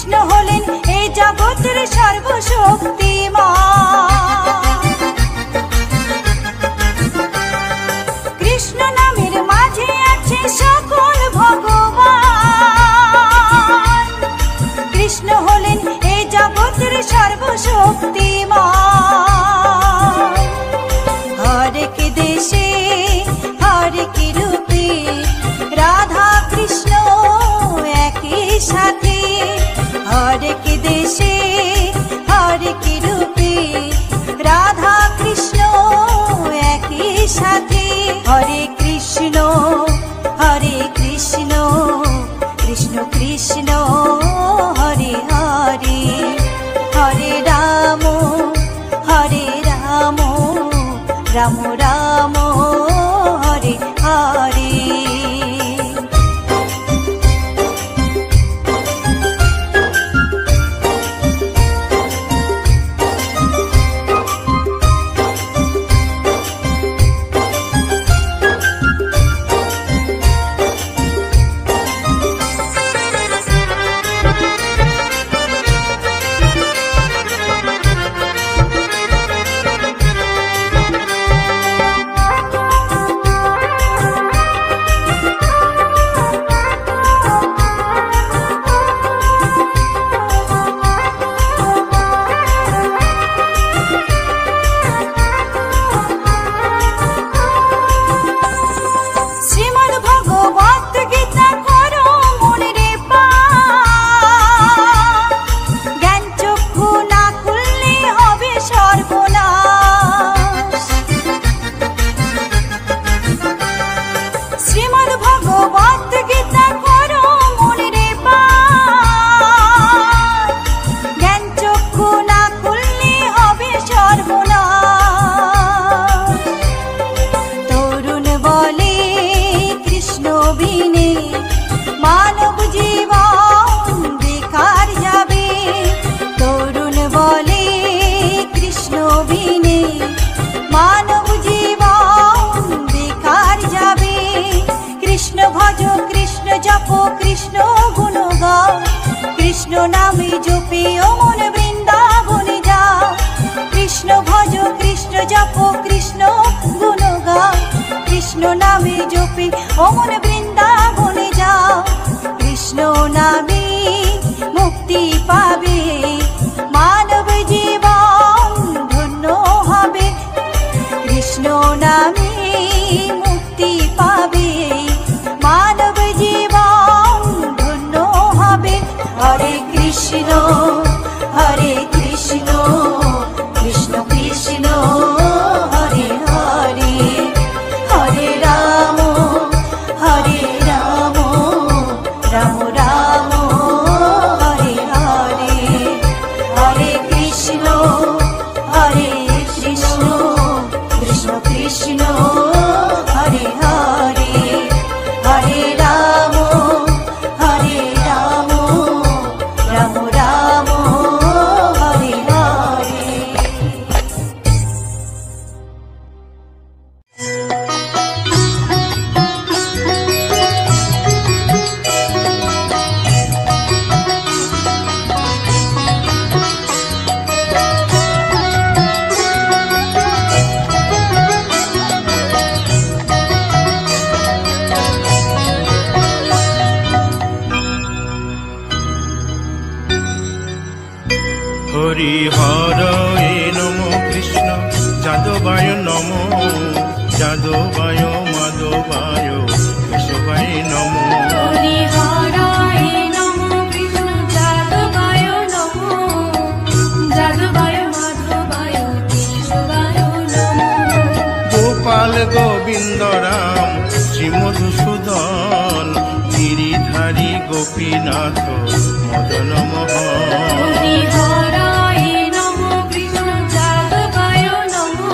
কৃষ্ণ হলেন এই জগতের সর্বশক্তিমান। কৃষ্ণ নামের মাঝে আছে সকল ভগবান। কৃষ্ণ হলেন এই জগতের সর্বশক্তিমান। হরেক দেশে হরেক রূপে রাধা কৃষ্ণ একই সাথে। হরেক দেশে হরেক রূপে রাধা কৃষ্ণ একই সাথে। হরে কৃষ্ণ কৃষ্ণ কৃষ্ণ হরে হরে। হরে রাম রাম রাম হরে হরে। কৃষ্ণ গুণ গাও, কৃষ্ণ নামে জপে ও মন বৃন্দাবনে যাও। কৃষ্ণ ভজ কৃষ্ণ জপ কৃষ্ণ গুণ গাও, কৃষ্ণ নামে জপে ও মন বৃন্দাবনে যাও। কৃষ্ণ নামে মুক্তি পাবে মানব জীবন ধন্য হবে। কৃষ্ণ নামে মুক্তি পাবে মানব জীবন ধন্য হবে। হরে কৃষ্ণ কৃষ্ণ কৃষ্ণ হরে হরে। হরে রাম রাম রাম হরে হরে। হরে কৃষ্ণ কৃষ্ণ কৃষ্ণ হরে হরে। হরে রাম রাম রাম হরে হরে। হরি হরয়ে নমো কৃষ্ণ যাদবায় নমো, যাদবায় মাধবায় কেশবায় নমো। হরি হরয়ে নমো কৃষ্ণ যাদবায় নমো, যাদবায় মাধবায় কেশবায় নমো। গোপাল গোবিন্দ রাম শ্রী মধুসূদন গিরিধারী গোপীনাথ মদন মোহন। হরি হরয়ে নমো কৃষ্ণ যাদবায় নমো,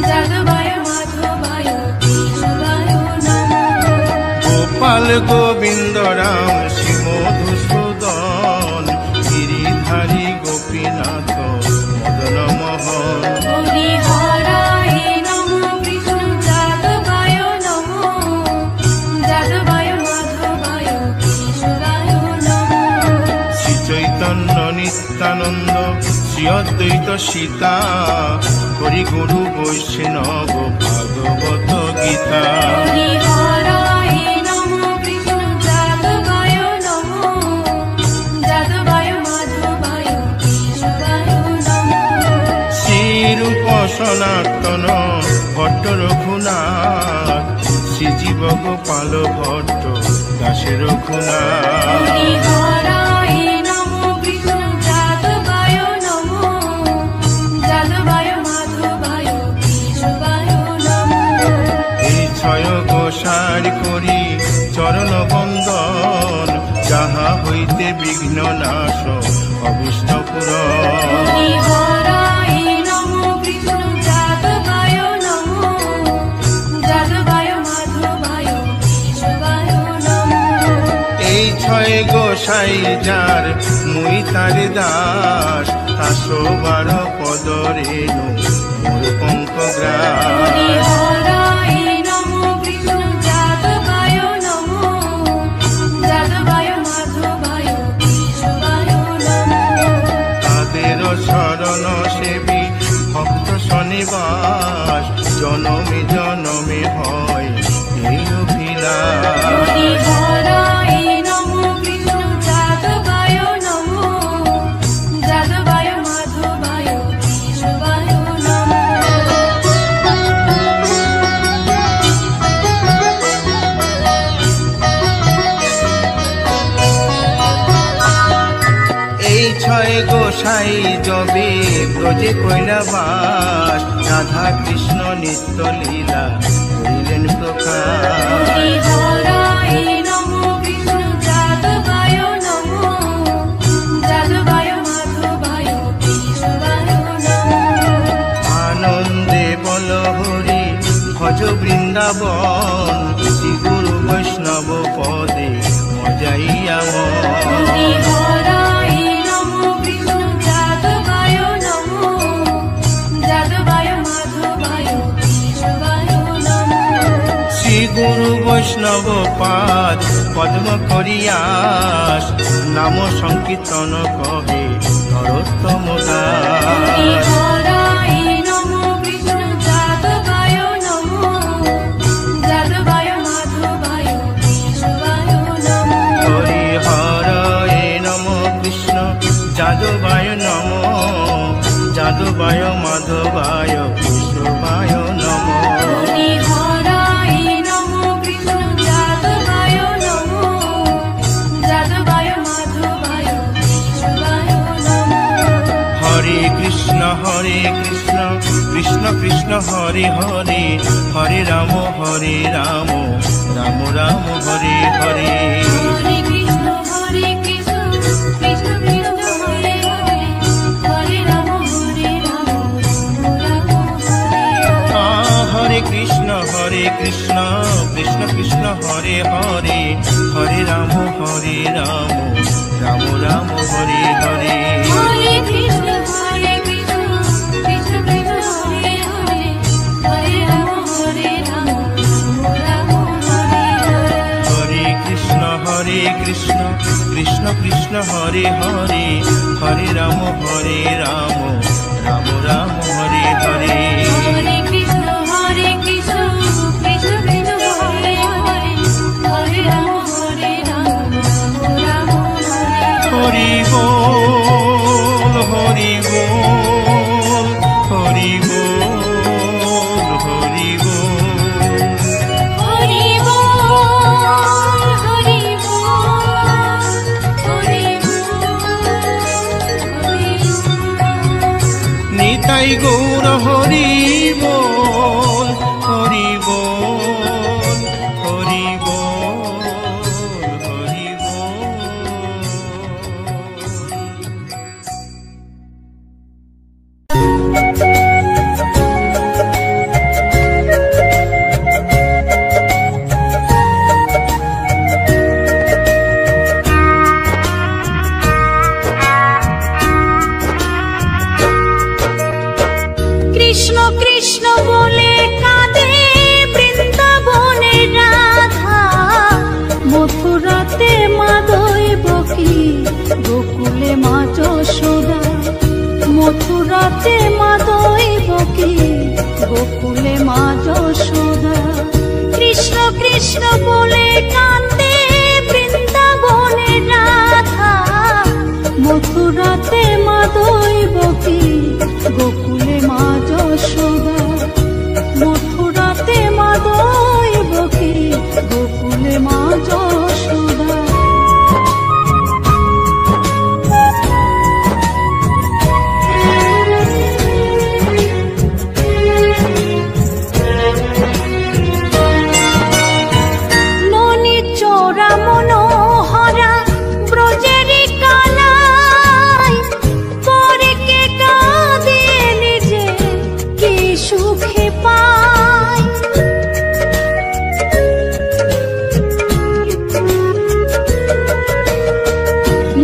যাদবায় মাধবায় কেশবায় নমো। গোপাল গোবিন্দ রাম শ্রী মধুসূদন গিরিধারী গোপীনাথ মদন মোহন। হরি হরয়ে নমো কৃষ্ণ যাদবায় নমো, যাদবায় মাধবায় কেশবায় নমো। নিত্যানন্দ শ্রী অদ্বৈত সীতা হরি গুরু বৈষ্ণব ভাগবত গীতা। হরি হরায় নমো কৃষ্ণ যাদবায় নমো, যাদবায় মাধবায় কেশবায় নমো। শ্রীরূপ সনাতন ভট্ট রঘুনাথ শ্রীজীব গোপাল ভট্ট দাসে রঘুনাথ। হরি হরায় নমো কৃষ্ণ যাদবায় নমো, যাদবায় মাধবায় কেশবায় নমো। এই ছয় গোসার করি চরণ বন্দন, যাহা হইতে বিঘ্ন নাশ অভীষ্ট পূরণ। হরি হরায় নমো কৃষ্ণ যাদবায় নমো, যাদবায় মাধবায় কেশবায় নমো। এই ছয় গোসাই যার মুই তার দাস, তাসো বার পদ রেণু মোর পঙ্ক হরি গ্রাস। হরায় নমো কৃষ্ণ যাদবায় নমো, যাদবায় মাধবায় কেশবায় নমো। তাদের শরণ সেবী ভক্ত শনিবাস, জনমে জনমে হয় এই অভিলাষ। হরি হরায় নমো কৃষ্ণ যাদবায় নমো, যাদবায় মাধবায় কেশবায় নমো। এই ছয় গোসাই যবে ব্রজে কৈলাবাস, রাধা কৃষ্ণ নিত্য লীলা করিলেন প্রকাশ। হরি হরায় নমো কৃষ্ণ যাদবায় নমো, যাদবায় মাধবায় কেশবায় নমো। আনন্দে বল হরি ভজ বৃন্দাবন, শ্রী গুরু বৈষ্ণব পদে মজাইয়া মন। হরি হরায় নমো কৃষ্ণ যাদবায় নমো, যাদবায় মাধবায় কেশবায় নমো। শ্রী গুরু বৈষ্ণব পাদ পদ্ম করিয়াস, নাম সংকীর্তন কহে নরোত্তম হরি দাস। হরায় নমো কৃষ্ণ যাদবায় নমো, যাদবায় মাধবায় কেশবায় নমো। হরি হরে নম কৃষ্ণ যাদবায় নম, যাদবায় মাধবায় কেশবায় নম। হরি হরায় নমো কৃষ্ণ যাদবায় নমো, যাদবায় মাধবায় কেশবায় নমো। হরে কৃষ্ণ কৃষ্ণ কৃষ্ণ হরে হরে, হরে রাম রাম রাম হরে হরে। হরে কৃষ্ণ কৃষ্ণ কৃষ্ণ হরে হরে, হরে রাম রাম হরে হরে। হরে কৃষ্ণ কৃষ্ণ কৃষ্ণ হরে হরে, হরে রাম রাম রাম হরে হরে। হরে কৃষ্ণ কৃষ্ণ কৃষ্ণ হরে হরে, হরে রাম রাম হরে হরে। হরে কৃষ্ণ কৃষ্ণ কৃষ্ণ হরে হরে, হরে রাম রাম রাম হরে হরে। হরে কৃষ্ণ কৃষ্ণ কৃষ্ণ হরে হরে, হরে রাম রাম হরে হরে। হরি বল হরি বল হরি বল হরি বল। হরি বল হরি বল হরি বল। নিতাই গৌর হরি বল হরি বল হরি বল হরি কৃষ্ণ কৃষ্ণ মথুরাতে মা দৈবকী, গোকুলে মা যশোদা। মথুরাতে মা দৈবকী, গোকুলে মা যশোদা। ননি চোরা মনোহরা ব্রজেরি কালাই, পরে কে কাঁদিয়ে নিজে কি সুখে পায়।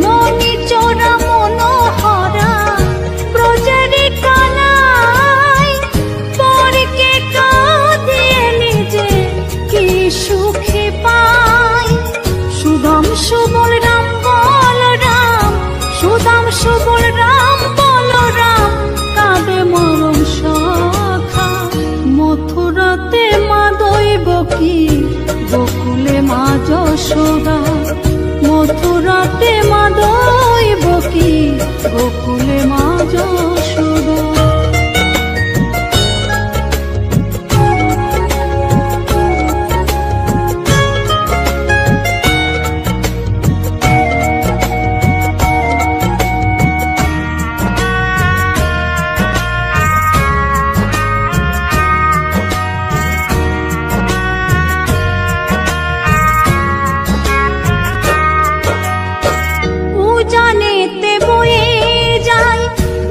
ননি চোরা মনোহরা ব্রজেরি কালাই, পরে কে কাঁদিয়ে নিজে কি সুখে পায়। সুদাম সুবল রাম বলরাম, সুদাম সুবল রাম বলরাম, কাঁদে মরম শাখা। মথুরাতে মা দৈবকী, গোকুলে মা যশোদা। মথুরাতে মা দৈবকী, গোকুলে মা যশোদা। উজানেতে বয়ে যায়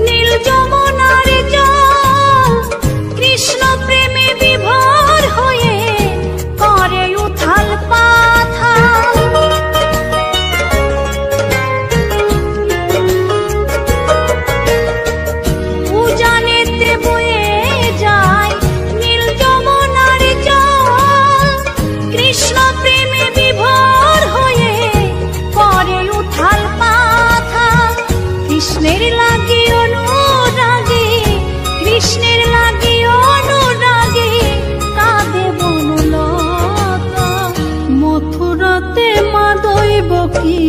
নীল যমুনার জল, কৃষ্ণ প্রেমে বিভোর হয়ে করে উথাল পাথাল। উজানেতে বয়ে যায় নীল যমুনার জল, কৃষ্ণ প্রেমে বিভোর হয়ে করে উথাল পাথাল। কৃষ্ণের লাগি অনুরাগী, কৃষ্ণের লাগি অনুরাগী, কাঁদে বনলতা। মথুরাতে মা দৈবকী,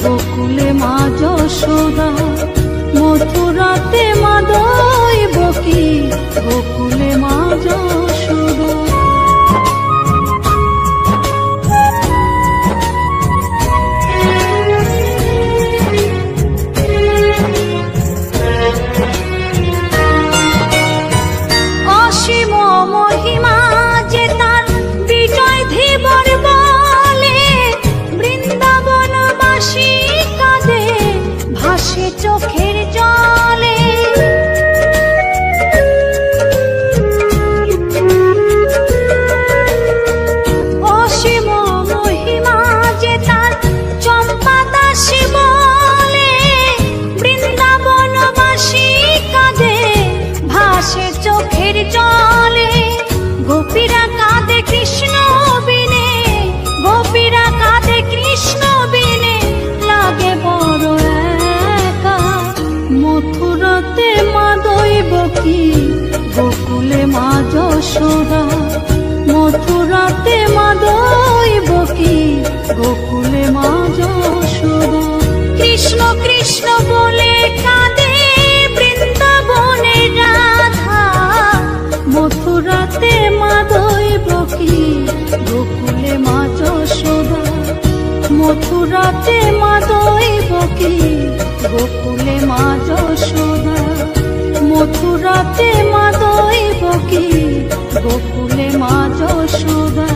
গোকুলে মা যশোদা। মথুরাতে মা দৈবকী, গোকুলে মা যশোদা। অসীম মহিমা যে তার বিজয় ধীবর বলে, বৃন্দাবনবাসী কাঁদে ভাসে চোখের জলে। অসীম মহিমা যে তার চম্পা দাসী বলে, বৃন্দাবনবাসী কাঁদে ভাসে চোখের জলে। গোপীরা কাঁদে কৃষ্ণ বিনে, গোপীরা কাঁদে কৃষ্ণ বিনে, লাগে বড় একা। মথুরাতে মা দৈবকী, গোকুলে মা যশোদা। মথুরাতে মা দৈবকী, গোকুলে মা যশোদা। কৃষ্ণ কৃষ্ণ বলে কাঁদে বৃন্দাবনে রাধা। মথুরাতে মা দৈবকী, গোকুলে মা যশোদা। মথুরাতে মা দৈবকী, গোকুলে মা যশোদা। মথুরাতে মা দৈবকী, গোকুলে মা যশোদা।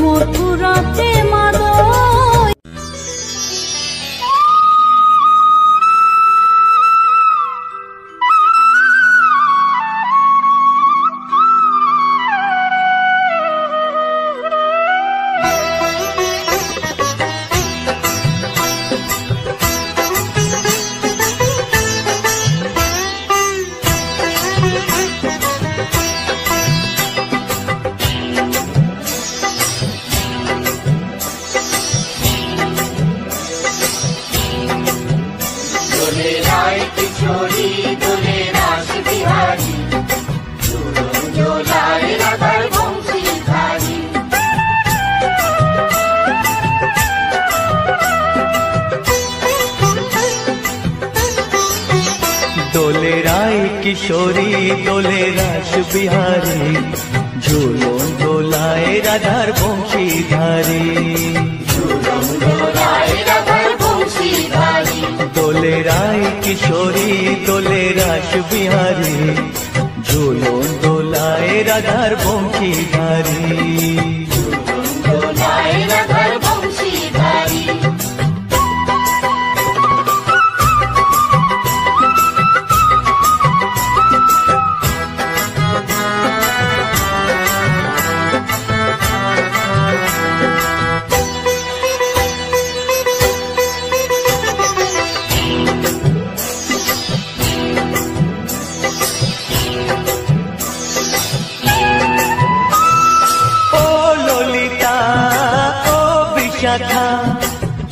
মথুরাতে মা দৈ কিশোরী দোলে রাস বিহারী, ঝুলন দোলায় রাধার বংশীধারী। দোলে রায় কিশোরী দোলে রাস বিহারী, ঝুলন দোলায় রাধার বংশীধারী।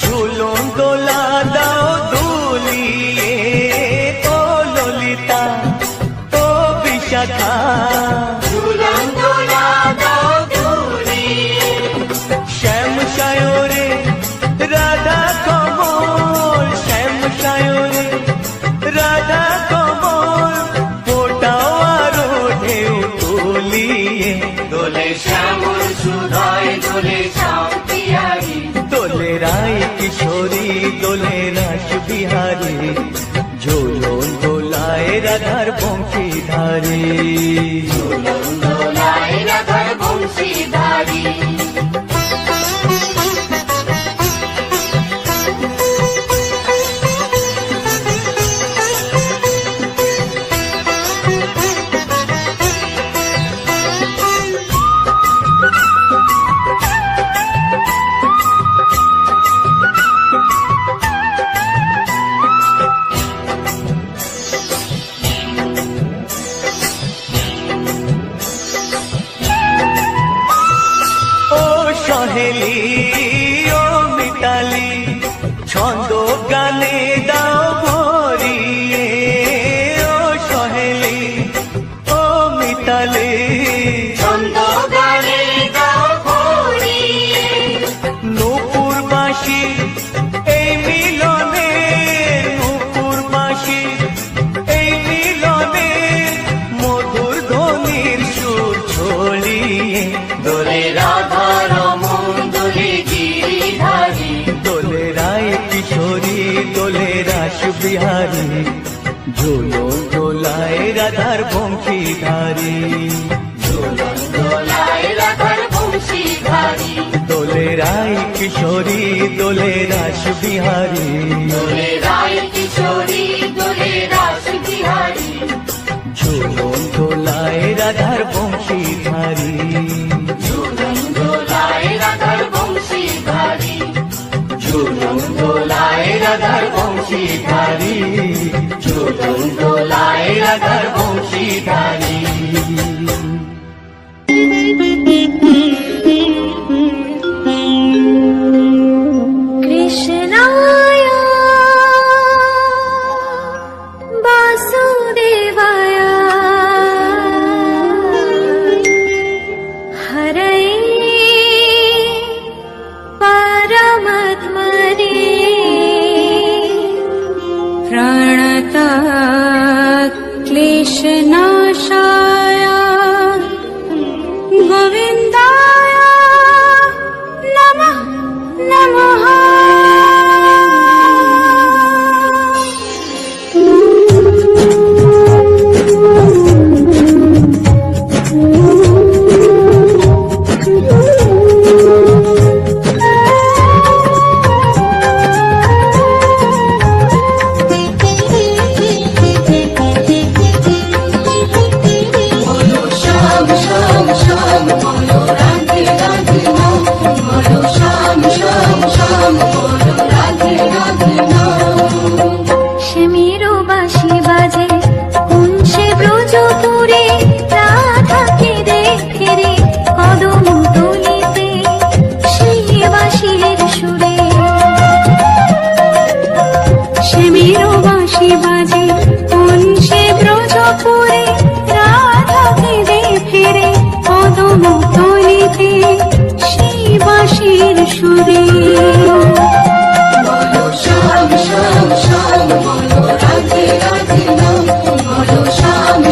ঝুলন দোলা দাও দুলিয়ে, ও ললিতা ও বিশাখা, ঝুলন দোলা দাও দুলিয়ে। শ্যাম সায়রে রাধা কমল, শ্যাম সায়রে রাধা কমল, ফোটাও আরো ঢেউ তুলিয়ে। দোলে শ্যামল সুধায় দোলে শ্যাম পিয়ারি, দোলে রায় কিশোরী দোলে রাস বিহারী, ঝুলন দোলায় রাধার বংশীধারী। ঝুলন দোলায় রাধার বংশীধারী। সহেলি ও মিতালি, ছন্দ গানে দাও ভরিয়ে, ও সহেলি ও মিতালি, ছন্দ গানে দাও ভরিয়ে। নূপুর বাঁশি এই মিলনে, নূপুর বাঁশি এই মিলনে, মধুর ধ্বনির সুর ছড়িয়ে। দোলে রাধা রমন দোলে গিরিধারী, দোলে রায় কিশোরী দোলে রাস বিহারী, ঝুলন দোলায় রাধার বংশীধারী। ঝুলন দোলায় রাধার বংশীধারী। দোলে রায় কিশোরী দোলে রাস বিহারী, দোলে রায় কিশোরী দোলে রাস বিহারী, ঝুলন দোলায় রাধার বংশীধারী। ঝুলন দোলায় রাধার বংশীধারী, ঝুলন দোলায় রাধার বংশীধারী, ঝুলন দোলায় রাধার বংশীধারী। কৃষ্ণায় বাসুদেবায় হরয়ে পরমাত্মনে প্রণতাৎ ক্লেশনাশায় গোবিন্দায় নমঃ নমঃ। শ্যাম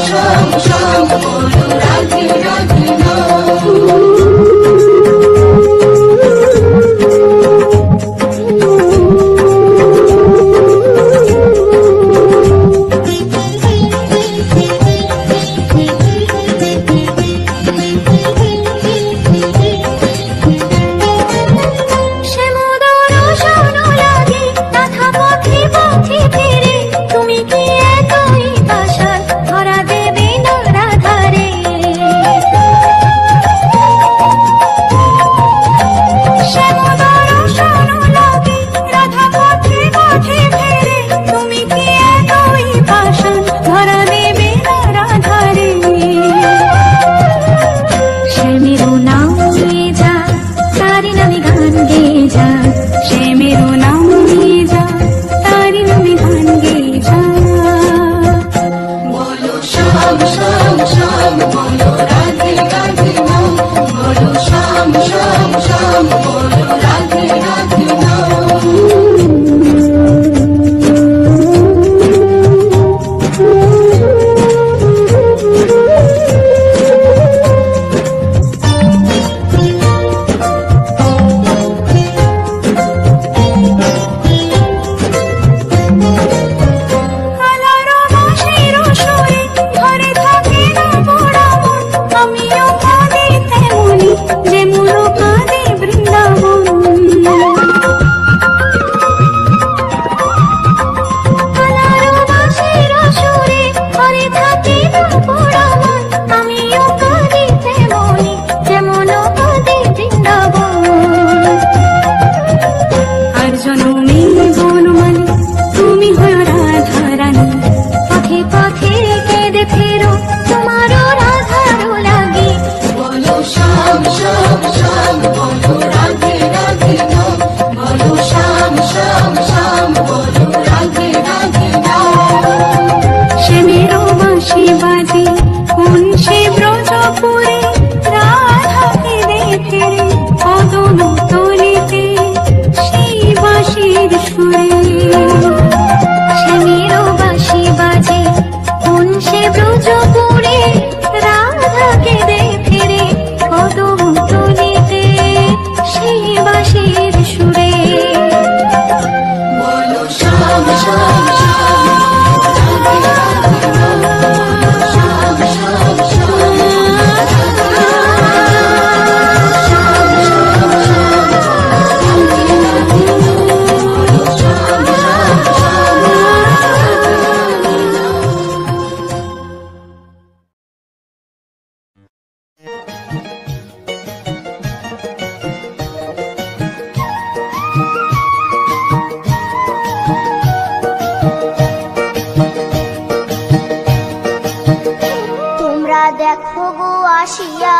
দেখো গো আসিয়া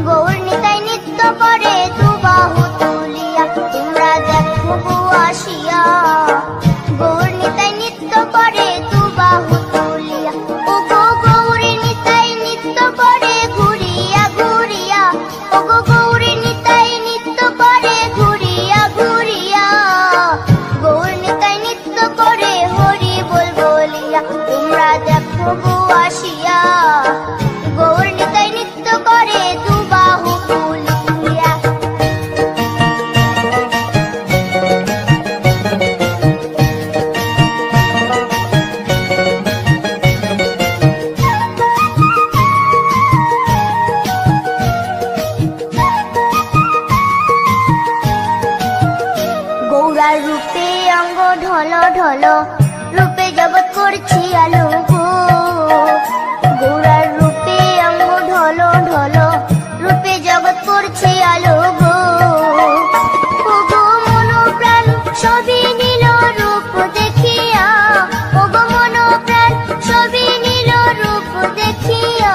গৌর নিতাই নৃত্য করে দুবাহু তুলিয়া। তোমরা দেখো গো আসিয়া গৌর নিতাই নৃত্য করে দুবাহু তুলিয়া। ও গো গৌরী নিতাই নৃত্য করে ঘুরিয়া ঘুরিয়া। ও গো গৌরী নিতাই নৃত্য করে ঘুরিয়া ঘুরিয়া। গৌর নিতাই নৃত্য করে হরি বল বলিয়া। তোমরা দেখো গো আসিয়া গৌর নিতাই নৃত্য করে দুবাহু তুলিয়া। গৌরার রূপে অঙ্গ ঢল ঢল রূপে জগৎ করছি আলো গো। গৌরার রূপে অঙ্গ ঢল ঢল রূপে জগৎ করছি আলো গো। ও গো মন প্রাণ সবই নীল রূপ দেখিয়া। ও গো মন প্রাণ সবই নীল রূপ দেখিয়া।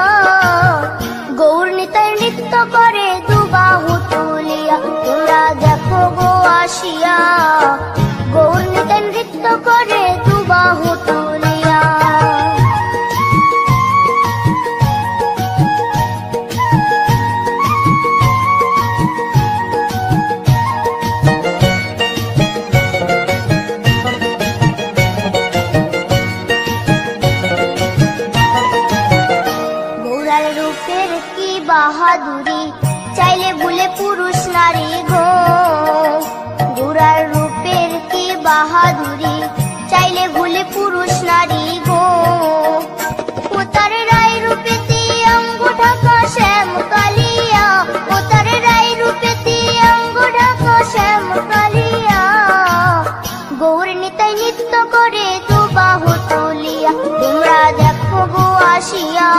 গৌর নিতাই নৃত্য করে দুবাহু তুলিয়া। তোমরা দেখো গো আসিয়া গৌর নিতাই নৃত্য করে দুবাহু তুলিয়া। গৌরার রূপের কি বাহাদুরি চাইলে ভুলে পুরুষ নারী গো। গৌরার রূপের কি বাহাদুরি চাইলে ভুলে পুরুষ নারী গো। ও তার রায় রূপেতে অঙ্গ ঢাকা শ্যাম কালিয়া। ও তার রায় রূপেতে অঙ্গ ঢাকা শ্যাম কালিয়া। গৌর নিতাই নৃত্য করে দুবাহু তুলিয়া। তোমরা দেখো গো আসিয়া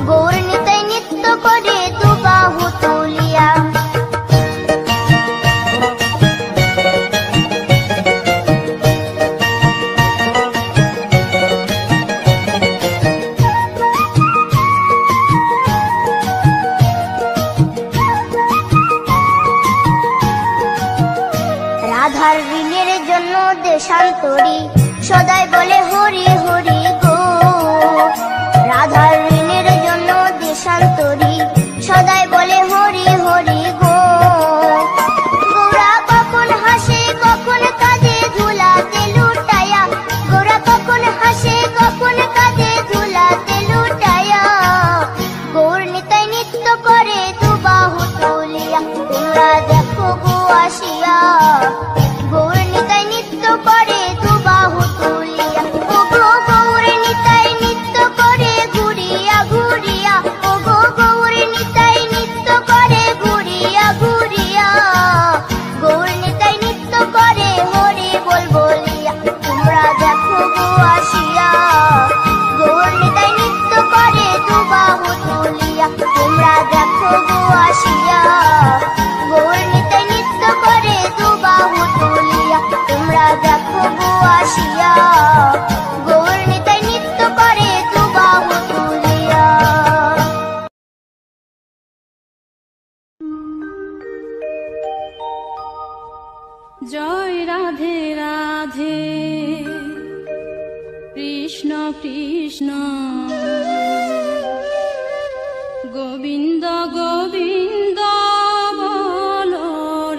গৌর নিতাই নৃত্য করে দুবাহু তুলিয়া। রাধার ঋণের জন্য দেশান্তরী সদাই বলে হরি হরি গো। রাধার ঋণের জন্য দেশান্তরী সদাই বলে হরি হরি গো। গৌরা কখন হাসে কখন কাঁদে ধুলাতে লুটায়া। গৌরা কখন হাসে কখন কাঁদে ধুলাতে লুটায়া। গৌর নিতাই নৃত্য করে দুবাহু তুলিয়া। তোমরা দেখো গো আসিয়া গৌর নিতাই নৃত্য করে দুবাহু তুলিয়া। ও গো গৌর নিতাই নৃত্য করে ঘুরিয়া ঘুরিয়া। ও গো গৌর নিতাই নৃত্য করে ঘুরিয়া ঘুরিয়া। গৌর নিতাই নৃত্য করে হরি বল বলিয়া। তোমরা দেখো গো আসিয়া গৌর নিতাই নৃত্য করে দুবাহু তুলিয়া। তোমরা দেখো গো আসিয়া গৌর নিতাই নৃত্য করে দুবাহু তুলিয়া। তোমরা দেখো গো আসিয়া গৌর নিতাই নৃত্য করে দুবাহু তুলিয়া। জয় রাধে রাধে কৃষ্ণ কৃষ্ণ গোবিন্দ গোবিন্দ বলো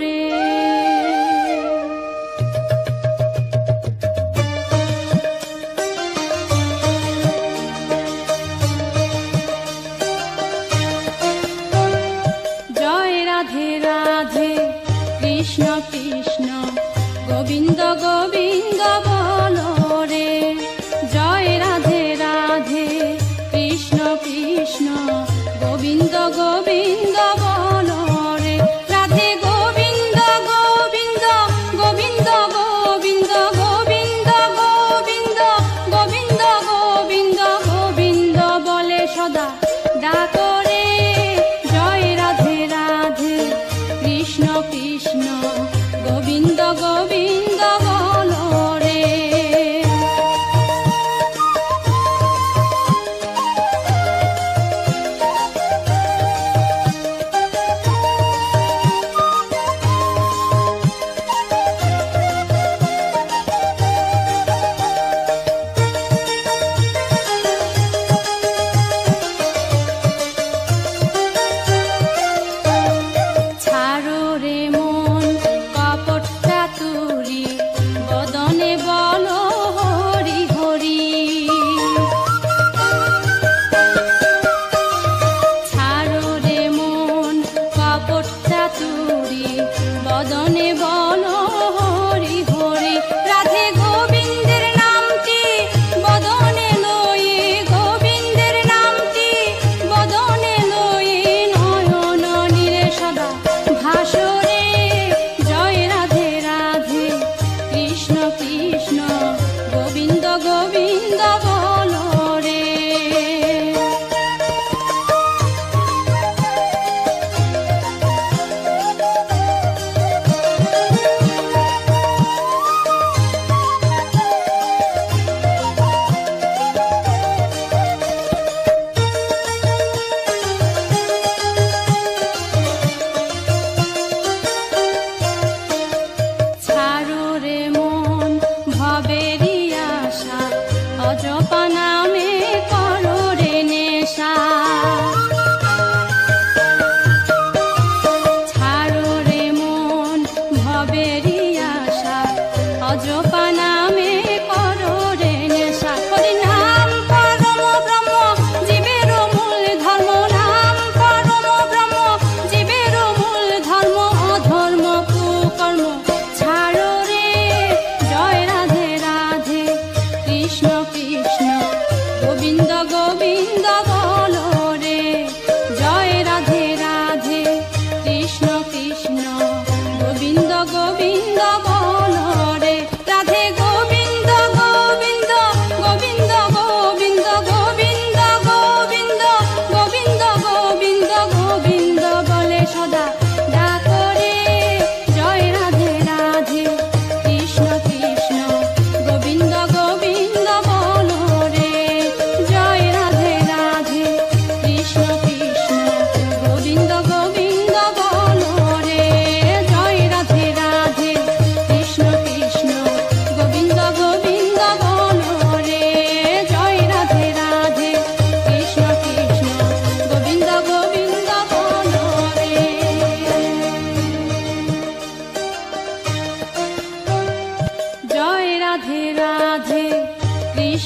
রে। জয় রাধে রাধে কৃষ্ণ কৃষ্ণ গোবিন্দ গোবিন্দ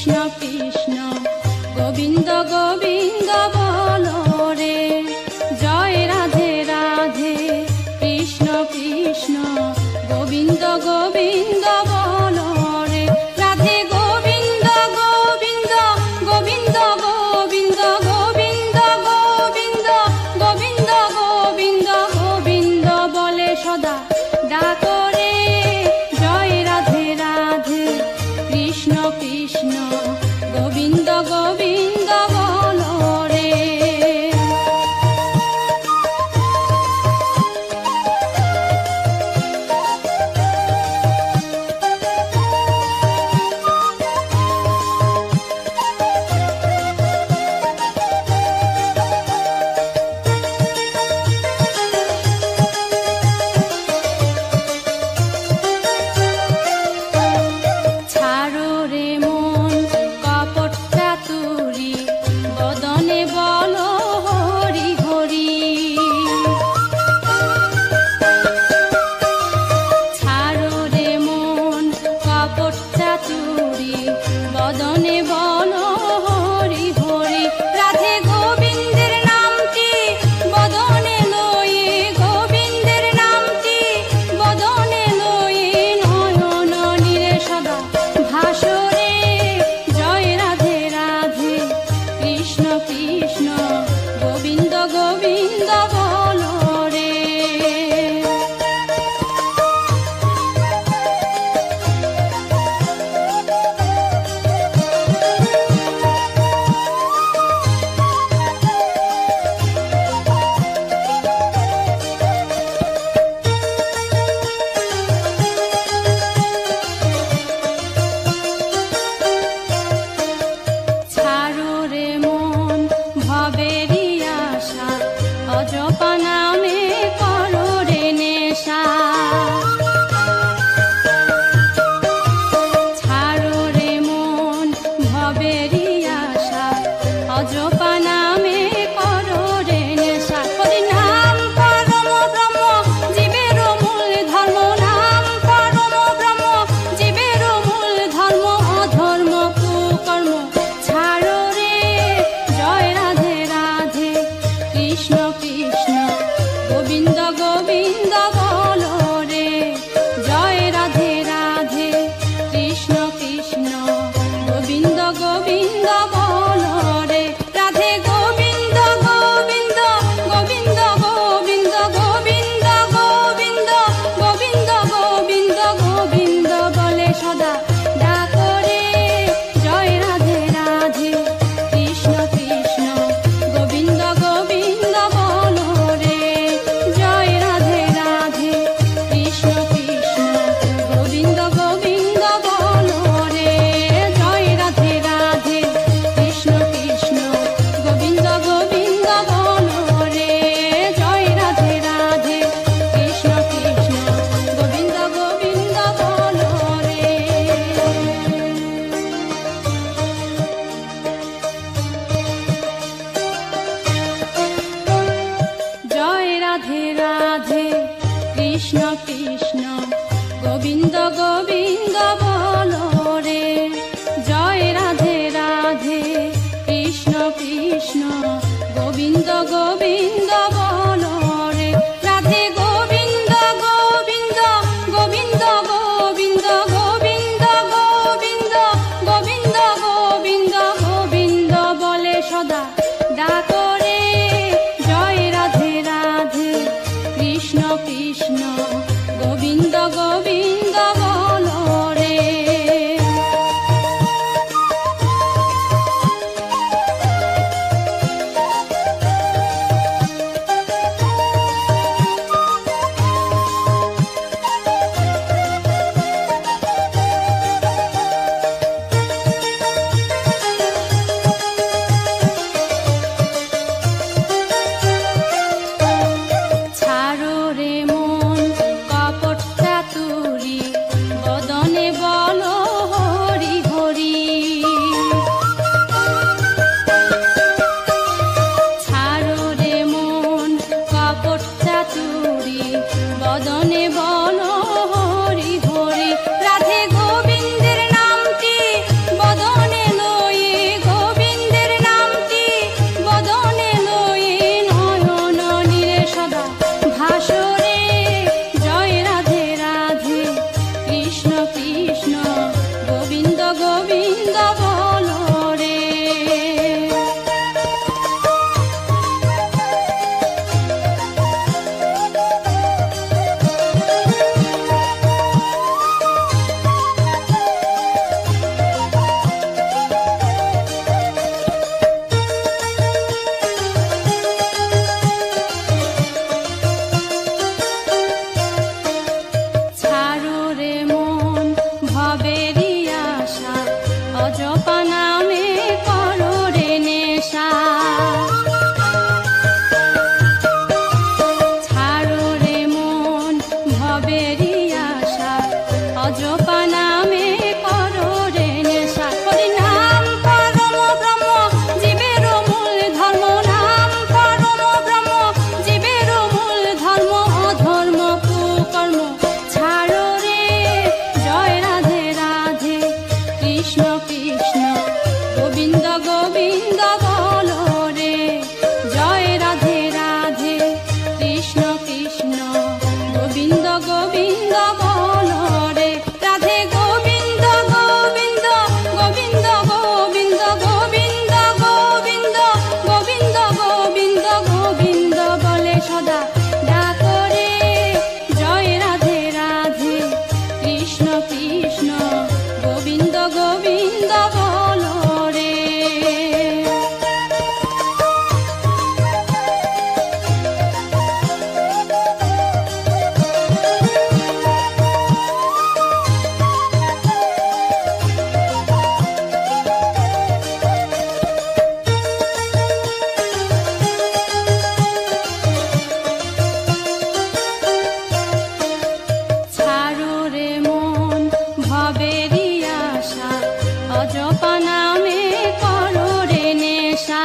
কৃষ্ণ কৃষ্ণ গোবিন্দ গোবিন্দ বলো রে জয় রাধে রাধে কৃষ্ণ কৃষ্ণ গোবিন্দ গোবিন্দ বলো রে রাধে গোবিন্দ গোবিন্দ গোবিন্দ গোবিন্দ গোবিন্দ গোবিন্দ গোবিন্দ গোবিন্দ গোবিন্দ বলে সদা ডাকো রে জয় রাধে রাধে কৃষ্ণ কৃষ্ণ গোবিন্দ গোবিন্দ বলো রে ছাড়ো রে মন কপট চাতুরি বদনে বলো হরি হরি ছাড়ো রে মন কপট চাতুরি বদনে বলো হরি হরি রাধে গোবিন্দের নামটি বদনে লয়ে গোবিন্দের নামটি বদনে লয়ে নয়ন নীরে সদা ভাসরে জয় রাধে রাধে কৃষ্ণ কৃষ্ণ গোবিন্দ গোবিন্দ বলো রে অজপা নামে করো রে নেশা। ছাড়ো রে মন ভবেরই আশা, অজপা নামে করো রে নেশা। হরি নাম পরম ব্রহ্ম জীবের মূল ধর্ম, নাম পরম ব্রহ্ম জীবের মূল ধর্ম। অধর্ম কুকর্ম ছাড়ো রে, জয় রাধে রাধে কৃষ্ণ কৃষ্ণ গোবিন্দ গোবিন্দ বলো রে। জয় রাধে রাধে কৃষ্ণ কৃষ্ণ গোবিন্দ গোবিন্দ বলো রে। রাধে গোবিন্দ গোবিন্দ গোবিন্দ গোবিন্দ গোবিন্দ গোবিন্দ গোবিন্দ গোবিন্দ গোবিন্দ বলে সদা ডাকো রে। জয় রাধে রাধে কৃষ্ণ কৃষ্ণ গোবিন্দ গোবিন্দ বলো রে। ছাড়ো রে মন ভবেরই আশা, অজপা নামে করো রে নেশা।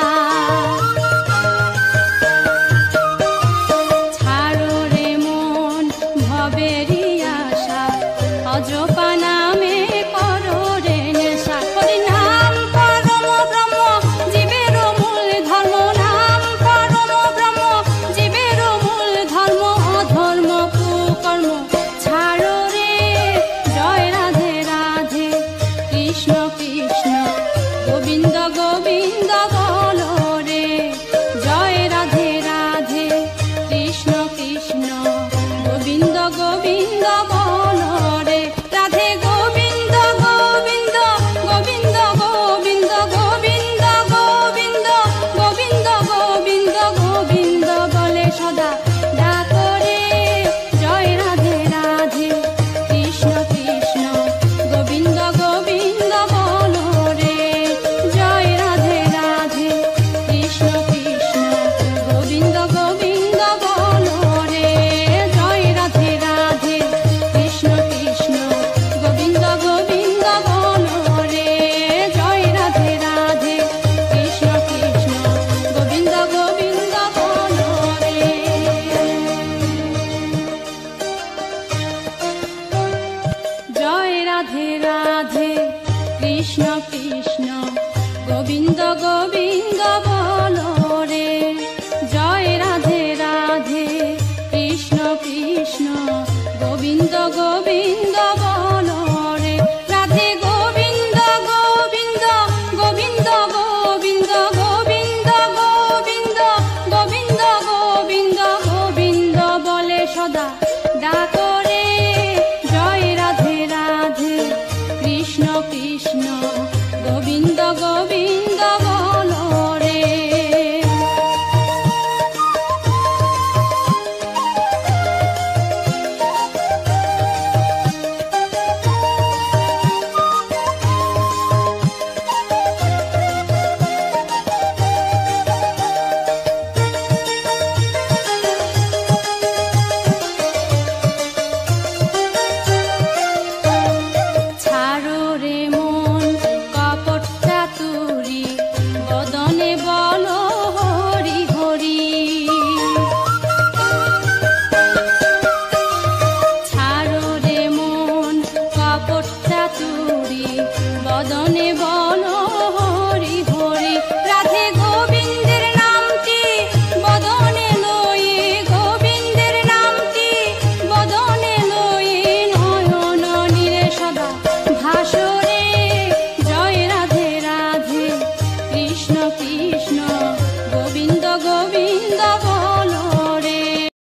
ছাড়ো রে মন ভবেরই আশা, অজপা নামে করো রে নেশা। হরি নাম পরম ব্রহ্ম জীবের মূল ধর্ম, নাম পরম ব্রহ্ম জীবের মূল ধর্ম। অধর্ম কুকর্ম ছাড়ো রে, জয় রাধে রাধে কৃষ্ণ কৃষ্ণ গোবিন্দ গোবিন্দ বলো রে। জয় রাধে রাধে কৃষ্ণ কৃষ্ণ গোবিন্দ গোবিন্দ বলো রে। রাধে গোবিন্দ গোবিন্দ গোবিন্দ গোবিন্দ গোবিন্দ গোবিন্দ গোবিন্দ গোবিন্দ গোবিন্দ বলে সদা ডাকো রে। জয় রাধে রাধে কৃষ্ণ কৃষ্ণ গোবিন্দ গোবিন্দ বলো রে। জয় রাধে রাধে কৃষ্ণ কৃষ্ণ গোবিন্দ গোবিন্দ বলো রে। জয় রাধে রাধে কৃষ্ণ কৃষ্ণ গোবিন্দ গোবিন্দ বলো রে। জয় রাধে রাধে কৃষ্ণ কৃষ্ণ গোবিন্দ গোবিন্দ বলো রে। জয় রাধে রাধে কৃষ্ণ কৃষ্ণ গোবিন্দ গোবিন্দ বলো রে। জয় রাধে রাধে কৃষ্ণ কৃষ্ণ গোবিন্দ গোবিন্দ বলো রে। রাধে গোবিন্দ গোবিন্দ গোবিন্দ গোবিন্দ গোবিন্দ গোবিন্দ গোবিন্দ গোবিন্দ গোবিন্দ বলে সদা ডাকো রে। জয় রাধে রাধে কৃষ্ণ কৃষ্ণ গোবিন্দ গোবিন্দ বলো রে। ছাড়ো রে মন কপট চাতুরি, বদনে বলো হরি হরি। ছাড়ো রে মন কপট চাতুরি, বদনে বলো